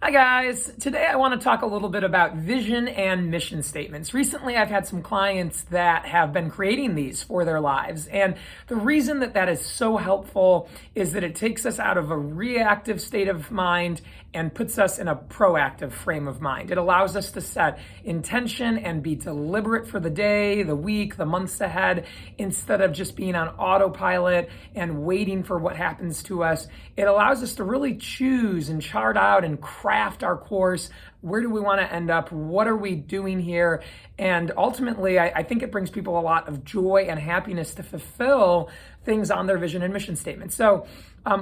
Hi guys, today I want to talk a little bit about vision and mission statements. Recently I've had some clients that have been creating these for their lives, and the reason that is so helpful is that it takes us out of a reactive state of mind and puts us in a proactive frame of mind. It allows us to set intention and be deliberate for the day, the week, the months ahead, instead of just being on autopilot and waiting for what happens to us. It allows us to really choose and chart out and craft our course. Where do we want to end up? What are we doing here? And ultimately, I think it brings people a lot of joy and happiness to fulfill things on their vision and mission statement. So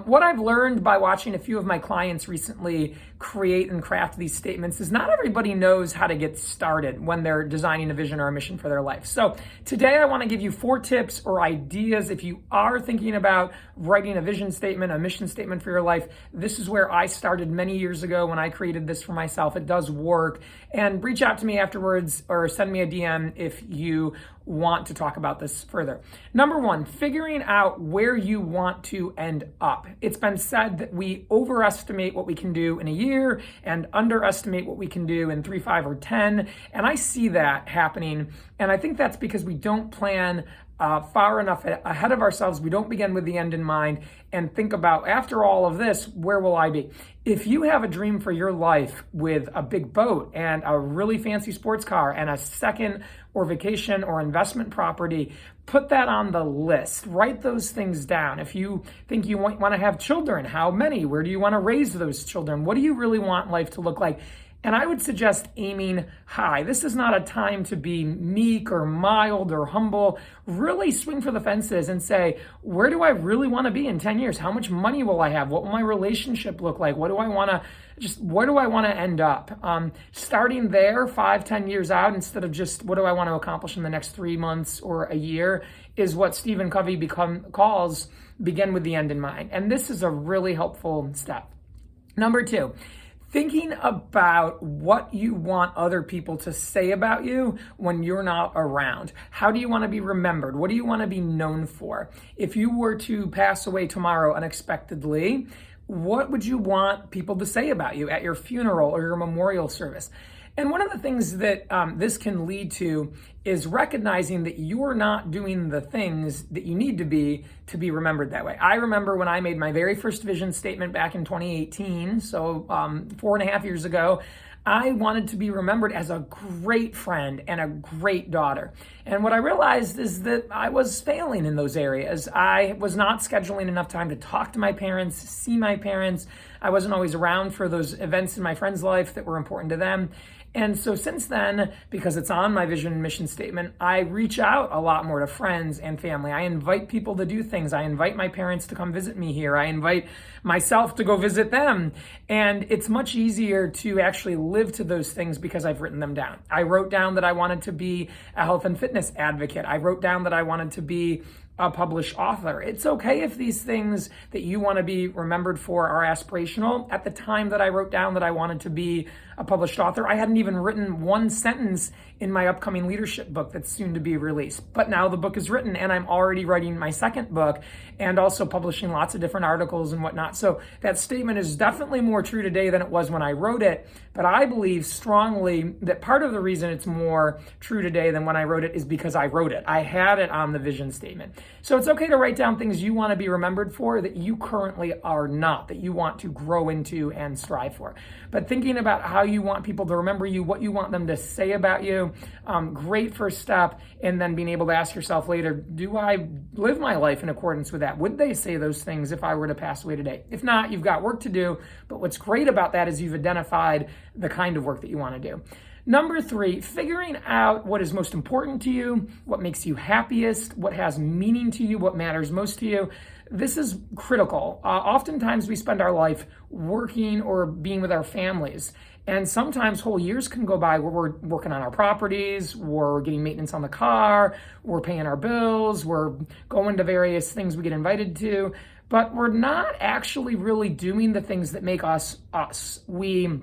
what I've learned by watching a few of my clients recently create and craft these statements is not everybody knows how to get started when they're designing a vision or a mission for their life. So today I want to give you 4 tips or ideas if you are thinking about writing a vision statement, a mission statement for your life. This is where I started many years ago when I created this for myself. It does work. And reach out to me afterwards or send me a DM if you want to talk about this further. Number 1, figuring out where you want to end up. It's been said that we overestimate what we can do in a year and underestimate what we can do in 3, 5, or 10. And I see that happening. And I think that's because we don't plan far enough ahead of ourselves. We don't begin with the end in mind and think about, after all of this, where will I be? If you have a dream for your life with a big boat and a really fancy sports car and a second or vacation or investment property, put that on the list. Write those things down. If you think you want to have children, how many? Where do you want to raise those children? What do you really want life to look like? And I would suggest aiming high. This is not a time to be meek or mild or humble. Really swing for the fences and say, where do I really want to be in 10 years? How much money will I have? What will my relationship look like? Where do I want to end up? Starting there 5, 10 years out instead of just what do I want to accomplish in the next 3 months or a year is what Stephen Covey calls begin with the end in mind. And this is a really helpful step. Number 2, thinking about what you want other people to say about you when you're not around. How do you want to be remembered? What do you want to be known for? If you were to pass away tomorrow unexpectedly, what would you want people to say about you at your funeral or your memorial service? And one of the things that this can lead to is recognizing that you're not doing the things that you need to be remembered that way. I remember when I made my very first vision statement back in 2018, so 4.5 years ago, I wanted to be remembered as a great friend and a great daughter. And what I realized is that I was failing in those areas. I was not scheduling enough time to talk to my parents, see my parents. I wasn't always around for those events in my friend's life that were important to them. And so since then, because it's on my vision and mission statement, I reach out a lot more to friends and family. I invite people to do things. I invite my parents to come visit me here. I invite myself to go visit them. And it's much easier to actually live to those things because I've written them down. I wrote down that I wanted to be a health and fitness advocate. I wrote down that I wanted to be a published author. It's okay if these things that you want to be remembered for are aspirational. At the time that I wrote down that I wanted to be a published author, I hadn't even written one sentence in my upcoming leadership book that's soon to be released. But now the book is written and I'm already writing my second book and also publishing lots of different articles and whatnot. So that statement is definitely more true today than it was when I wrote it. But I believe strongly that part of the reason it's more true today than when I wrote it is because I wrote it. I had it on the vision statement. So it's okay to write down things you want to be remembered for that you currently are not, that you want to grow into and strive for. But thinking about how you want people to remember you, what you want them to say about you, great first step. And then being able to ask yourself later, do I live my life in accordance with that? Would they say those things if I were to pass away today? If not, you've got work to do. But what's great about that is you've identified the kind of work that you want to do. Number 3, figuring out what is most important to you, what makes you happiest, what has meaning to you, what matters most to you. This is critical. Oftentimes we spend our life working or being with our families. And sometimes whole years can go by where we're working on our properties, we're getting maintenance on the car, we're paying our bills, we're going to various things we get invited to, but we're not actually really doing the things that make us us. We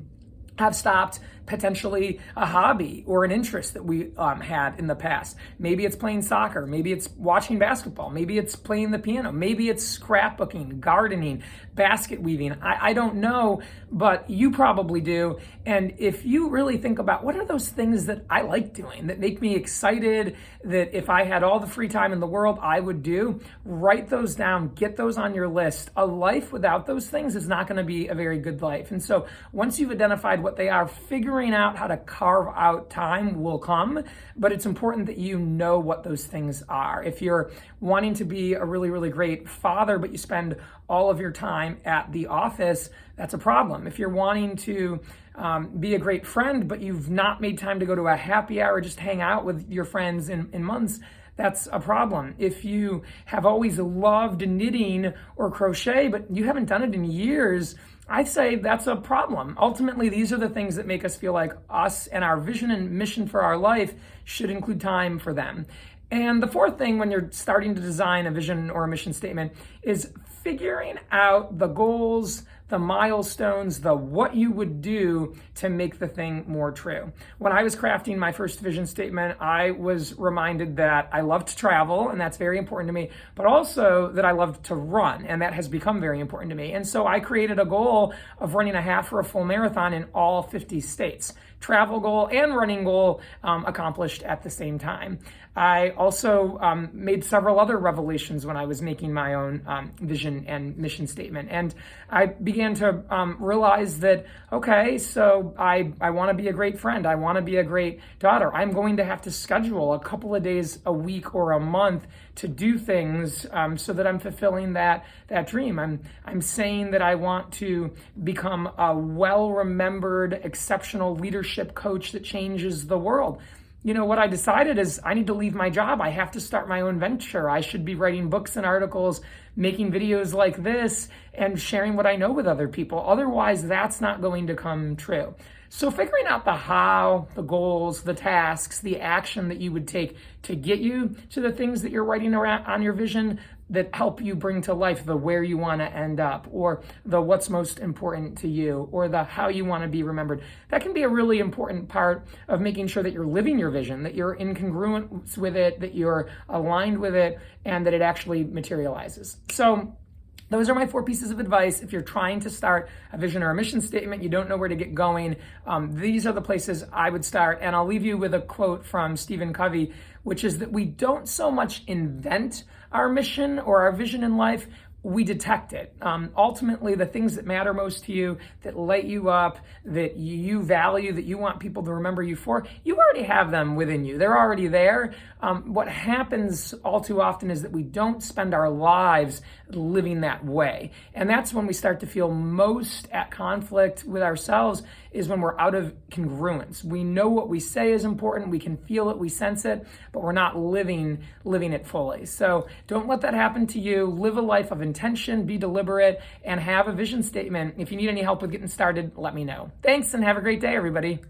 have stopped potentially a hobby or an interest that we had in the past. Maybe it's playing soccer, maybe it's watching basketball, maybe it's playing the piano, maybe it's scrapbooking, gardening, basket weaving. I don't know, but you probably do. And if you really think about what are those things that I like doing, that make me excited, that if I had all the free time in the world, I would do, write those down, get those on your list. A life without those things is not going to be a very good life. And so once you've identified what they are, figuring out how to carve out time will come, but it's important that you know what those things are. If you're wanting to be a really, really great father, but you spend all of your time at the office, that's a problem. If you're wanting to be a great friend, but you've not made time to go to a happy hour, just hang out with your friends in months, that's a problem. If you have always loved knitting or crochet, but you haven't done it in years, I'd say that's a problem. Ultimately, these are the things that make us feel like us and our vision and mission for our life should include time for them. And the fourth thing when you're starting to design a vision or a mission statement is figuring out the goals, the milestones, the what you would do to make the thing more true. When I was crafting my first vision statement, I was reminded that I love to travel, and that's very important to me, but also that I love to run, and that has become very important to me. And so I created a goal of running a half or a full marathon in all 50 states. Travel goal and running goal accomplished at the same time. I also made several other revelations when I was making my own vision and mission statement. And I began to realize that, okay, so I want to be a great friend. I want to be a great daughter. I'm going to have to schedule a couple of days a week or a month to do things so that I'm fulfilling that dream. I'm saying that I want to become a well-remembered, exceptional leadership coach that changes the world. You know, what I decided is I need to leave my job. I have to start my own venture. I should be writing books and articles, making videos like this, and sharing what I know with other people. Otherwise, that's not going to come true. So figuring out the how, the goals, the tasks, the action that you would take to get you to the things that you're writing around on your vision that help you bring to life the where you want to end up, or the what's most important to you, or the how you want to be remembered. That can be a really important part of making sure that you're living your vision, that you're in congruence with it, that you're aligned with it, and that it actually materializes. So those are my 4 pieces of advice. If you're trying to start a vision or a mission statement, you don't know where to get going, these are the places I would start. And I'll leave you with a quote from Stephen Covey, which is that we don't so much invent our mission or our vision in life, we detect it. Ultimately, the things that matter most to you, that light you up, that you value, that you want people to remember you for, you already have them within you. They're already there. What happens all too often is that we don't spend our lives living that way. And that's when we start to feel most at conflict with ourselves, is when we're out of congruence. We know what we say is important, we can feel it, we sense it, but we're not living it fully. So don't let that happen to you. Live a life of intention, be deliberate, and have a vision statement. If you need any help with getting started, let me know. Thanks, and have a great day, everybody.